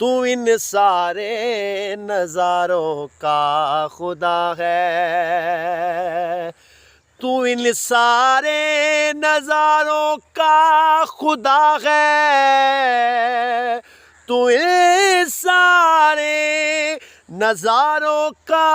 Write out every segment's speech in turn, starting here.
تو ان سارے نظاروں کا خدا ہے، تو ان سارے نظاروں کا خدا ہے، تو ان سارے نظاروں کا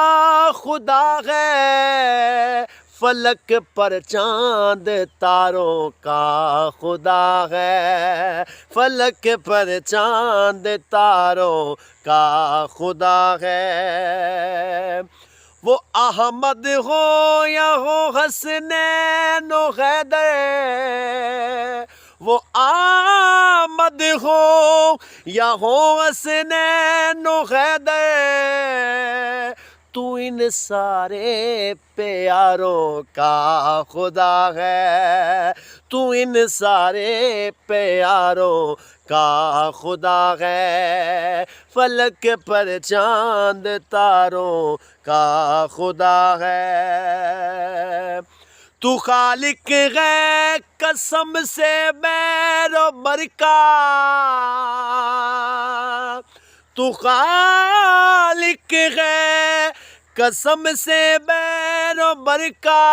خدا ہے، فلک پر چاند تاروں کا خدا ہے، فلک پر چاند تاروں کا خدا ہے۔ وہ احمد ہو یا ہو حسنین و حیدر، وہ احمد ہو یا ہو حسنین و حیدر، تو ان سارے پیاروں کا خدا ہے، تو ان سارے پیاروں کا خدا ہے، فلک پر چاند تاروں کا خدا ہے۔ تو خالق ہے قسم سے بیر و برکات، تو خالق ہے قسم سے بیر و برکات،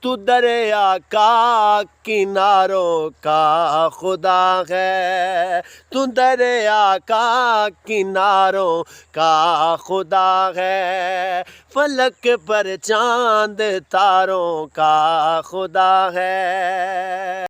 تو دریا کا کناروں کا خدا ہے، تو دریا کا کناروں کا خدا ہے، فلک پر چاند تاروں کا خدا ہے۔